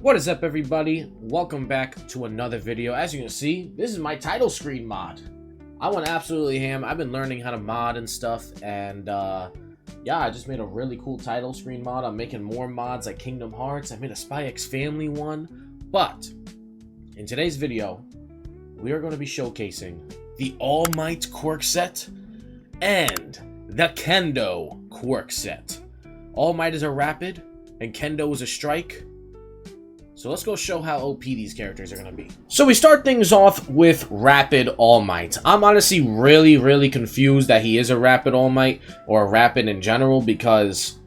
What is up, everybody? Welcome back to another video. As you can see, this is my title screen mod. I went absolutely ham. I've been learning how to mod and stuff, and yeah, I just made a really cool title screen mod. I'm making more mods like Kingdom Hearts. I made a Spy X Family one, but in today's video, we are going to be showcasing the All Might quirk set and the Kendo quirk set. All Might is a rapid, and Kendo is a strike. So let's go show how OP these characters are going to be. So we start things off with Rapid All Might. I'm honestly really confused that he is a Rapid All Might, or a Rapid in general, because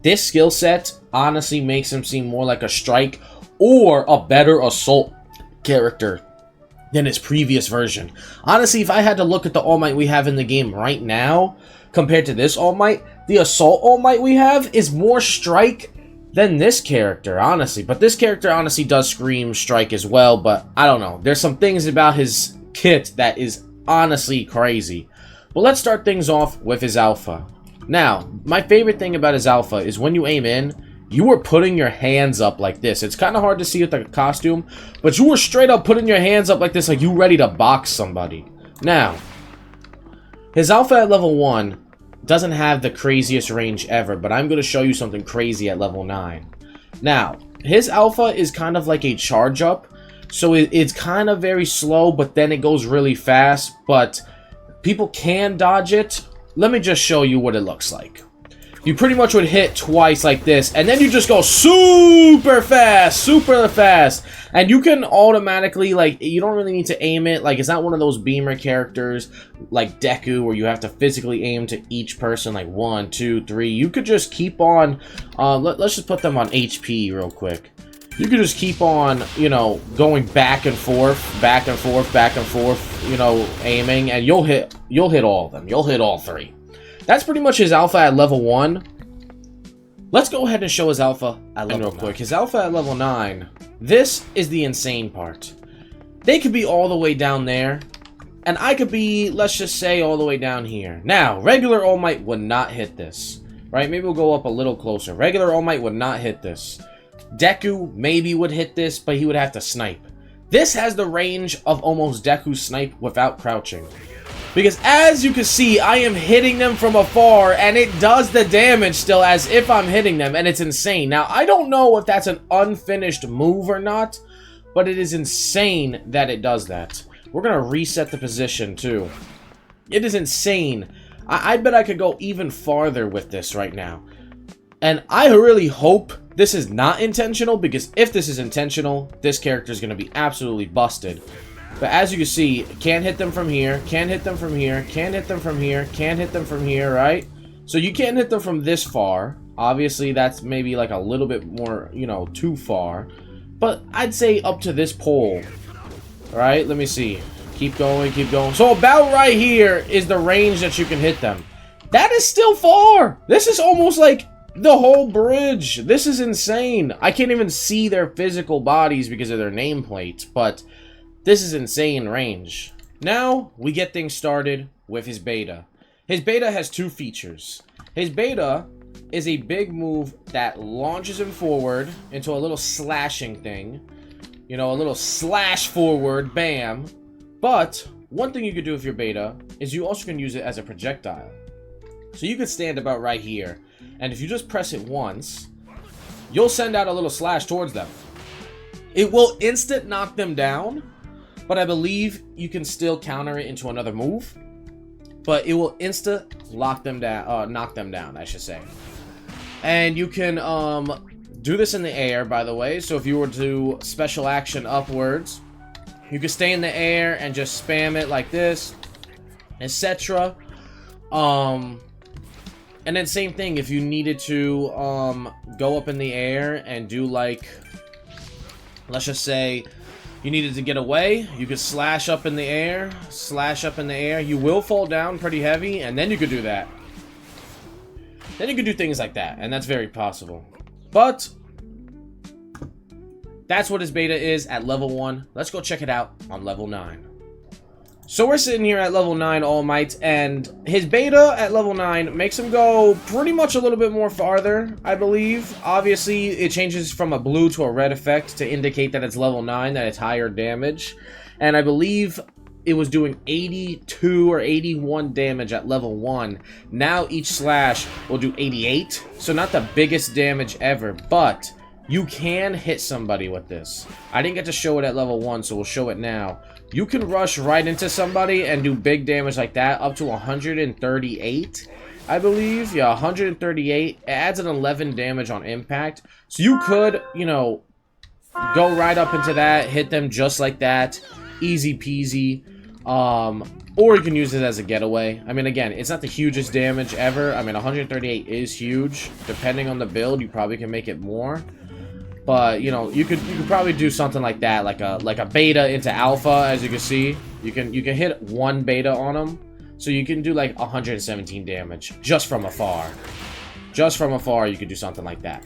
this skill set honestly makes him seem more like a strike or a better assault character than his previous version. Honestly, if I had to look at the All Might we have in the game right now, compared to this All Might, the Assault All Might we have is more strike than this character, honestly. But this character honestly does scream strike as well, but I don't know. There's some things about his kit that is honestly crazy. But let's start things off with his alpha. Now, my favorite thing about his alpha is when you aim in, you are putting your hands up like this. It's kind of hard to see with the costume, but you were straight up putting your hands up like this, like you ready to box somebody. Now, his alpha at level 1 doesn't have the craziest range ever, but I'm going to show you something crazy at level 9. Now, his alpha is kind of like a charge up, so it's kind of very slow, but then it goes really fast, but people can dodge it. Let me just show you what it looks like. You pretty much would hit twice like this, and then you just go super fast, and you can automatically, like, you don't really need to aim it. Like, it's not one of those beamer characters like Deku where you have to physically aim to each person, like 1, 2, 3. You could just keep on, let's just put them on HP real quick. You could just keep on, you know, going back and forth, you know, aiming, and you'll hit all of them. You'll hit all 3. That's pretty much his alpha at level 1. Let's go ahead and show his alpha at level 9 real quick. His alpha at level 9. This is the insane part. They could be all the way down there, and I could be, let's just say, all the way down here. Now, regular All Might would not hit this, right? Maybe we'll go up a little closer. Regular All Might would not hit this. Deku maybe would hit this, but he would have to snipe. This has the range of almost Deku's snipe without crouching. Because as you can see, I am hitting them from afar, and it does the damage still as if I'm hitting them, and it's insane. Now, I don't know if that's an unfinished move or not, but it is insane that it does that. We're going to reset the position, too. It is insane. I bet I could go even farther with this right now. And I really hope this is not intentional, because if this is intentional, this character is going to be absolutely busted. But as you can see, can't hit them from here, can't hit them from here, can't hit them from here, can't hit them from here, right? So you can't hit them from this far. Obviously, that's maybe like a little bit more, you know, too far. But I'd say up to this pole. Alright, let me see. Keep going, keep going. So about right here is the range that you can hit them. That is still far! This is almost like the whole bridge. This is insane. I can't even see their physical bodies because of their nameplate, but this is insane range. Now, we get things started with his beta. His beta has 2 features. His beta is a big move that launches him forward into a little slashing thing. You know, a little slash forward, bam. But, one thing you could do with your beta is you also can use it as a projectile. So you could stand about right here, and if you just press it once, you'll send out a little slash towards them. It will instant knock them down, but I believe you can still counter it into another move. But it will insta knock them down, I should say. And you can do this in the air, by the way. So if you were to special action upwards, you can stay in the air and just spam it like this, etc. And then same thing, if you needed to go up in the air and do, like, let's just say you needed to get away, you could slash up in the air, you will fall down pretty heavy, and then you could do that. Then you could do things like that, and that's very possible. But that's what his beta is at level 1. Let's go check it out on level 9. So we're sitting here at level 9 All Might, and his beta at level 9 makes him go pretty much a little bit more farther, I believe. Obviously, it changes from a blue to a red effect to indicate that it's level 9, that it's higher damage. And I believe it was doing 82 or 81 damage at level 1. Now each slash will do 88, so not the biggest damage ever, but you can hit somebody with this. I didn't get to show it at level 1, so we'll show it now. You can rush right into somebody and do big damage like that, up to 138, I believe. Yeah, 138. It adds an 11 damage on impact. So you could, you know, go right up into that, hit them just like that. Easy peasy. Or you can use it as a getaway. I mean, again, it's not the hugest damage ever. I mean, 138 is huge. Depending on the build, you probably can make it more. But, you know, you could probably do something like that, like a beta into alpha, as you can see. You can hit one beta on them, so you can do like 117 damage just from afar. Just from afar, you could do something like that.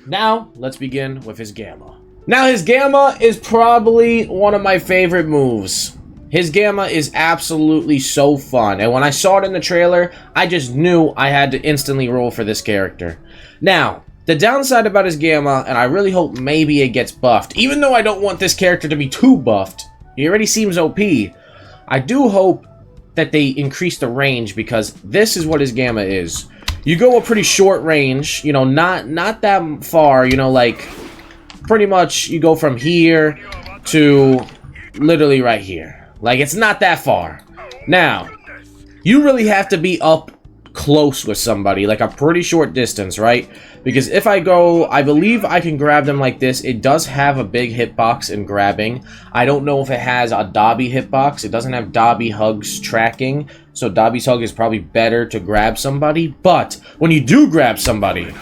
Now, let's begin with his Gamma. Now, his Gamma is probably one of my favorite moves. His Gamma is absolutely so fun, and when I saw it in the trailer, I just knew I had to instantly roll for this character. Now, the downside about his Gamma, and I really hope maybe it gets buffed, even though I don't want this character to be too buffed, he already seems OP, I do hope that they increase the range, because this is what his Gamma is. You go a pretty short range, you know, not that far, you know, like, pretty much you go from here to literally right here. Like, it's not that far. Now, you really have to be up close with somebody, like a pretty short distance, right? Because if I go, I believe I can grab them like this. It does have a big hitbox in grabbing. I don't know if it has a Dobby hitbox. It doesn't have Dobby hugs tracking, so Dobby's hug is probably better to grab somebody. But when you do grab somebody,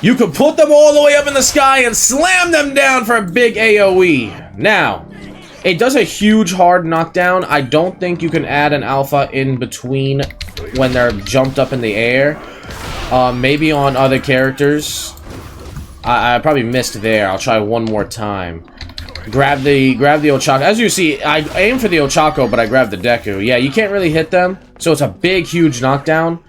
you can put them all the way up in the sky and slam them down for a big AoE. Now, it does a huge hard knockdown. I don't think you can add an alpha in between when they're jumped up in the air. Maybe on other characters. I probably missed there. I'll try one more time. Grab the Ochako. As you see, I aim for the Ochako, but I grabbed the Deku. Yeah, you can't really hit them, so it's a big, huge knockdown.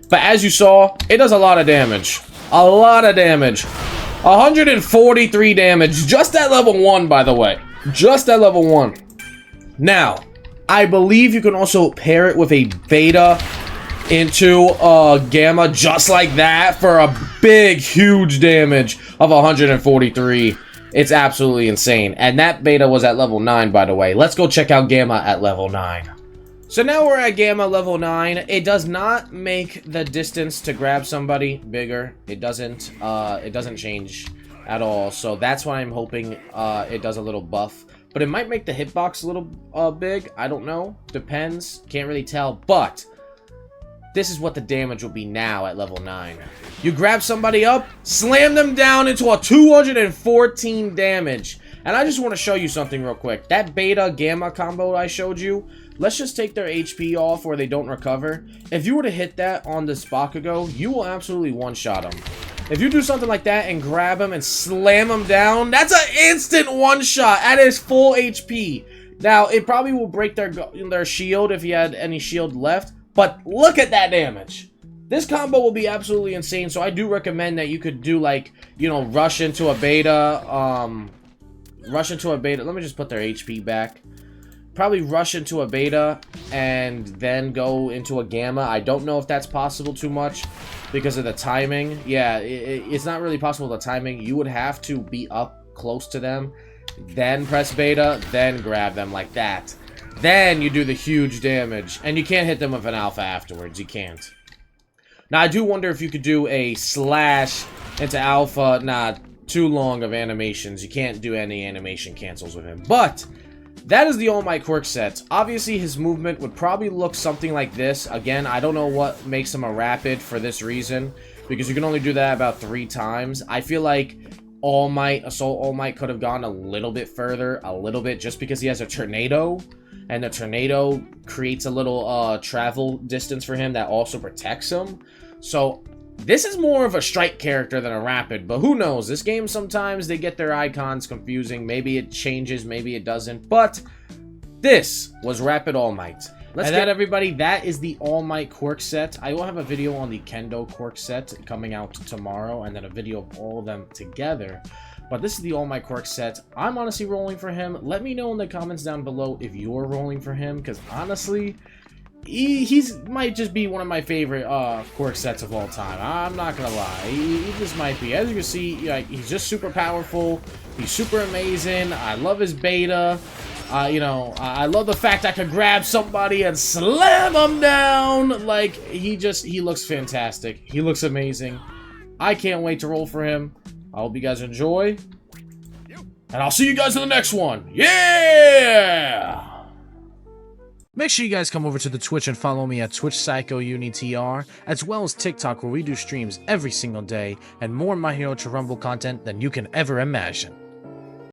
But as you saw, it does a lot of damage. A lot of damage. 143 damage. Just at level 1, by the way. Just at level 1. Now, I believe you can also pair it with a beta into a Gamma just like that for a big, huge damage of 143. It's absolutely insane. And that beta was at level 9, by the way. Let's go check out Gamma at level 9. So now we're at Gamma level 9. It does not make the distance to grab somebody bigger. It doesn't change at all. So that's why I'm hoping it does a little buff. But it might make the hitbox a little big. I don't know. Depends. Can't really tell. But this is what the damage will be now at level 9. You grab somebody up, slam them down into a 214 damage. And I just want to show you something real quick. That beta Gamma combo I showed you, let's just take their HP off where they don't recover. If you were to hit that on this Bakugo, you will absolutely one-shot them. If you do something like that and grab him and slam him down, that's an instant one-shot at his full HP. Now, it probably will break their shield if he had any shield left. But look at that damage. This combo will be absolutely insane, so I do recommend that you could do, like, you know, rush into a beta. Let me just put their HP back. Probably rush into a beta and then go into a Gamma. I don't know if that's possible too much because of the timing. Yeah, it's not really possible with the timing. You would have to be up close to them, then press beta, then grab them like that. Then you do the huge damage. And you can't hit them with an alpha afterwards. You can't. Now, I do wonder if you could do a slash into alpha. Not too long of animations. You can't do any animation cancels with him. But that is the All Might quirk set. Obviously, his movement would probably look something like this. Again, I don't know what makes him a rapid for this reason, because you can only do that about 3 times. I feel like All Might, Assault All Might could have gone a little bit further, just because he has a tornado. And the tornado creates a little travel distance for him that also protects him. So this is more of a strike character than a rapid, but who knows? This game, sometimes they get their icons confusing. Maybe it changes, maybe it doesn't. But this was Rapid All Might. Let's get everybody. That is the All Might quirk set. I will have a video on the Kendo quirk set coming out tomorrow, and then a video of all of them together. But this is the All Might quirk set. I'm honestly rolling for him. Let me know in the comments down below if you're rolling for him, because honestly, he's might just be one of my favorite quirk sets of all time. I'm not gonna lie, he just might be. As you can see, he's just super powerful. He's super amazing. I love his beta. You know, I love the fact I could grab somebody and slam them down. Like, he looks fantastic. He looks amazing. I can't wait to roll for him. I hope you guys enjoy. And I'll see you guys in the next one. Yeah! Make sure you guys come over to the Twitch and follow me at TwitchPsychoUniTR, as well as TikTok, where we do streams every single day and more My Hero to Rumble content than you can ever imagine.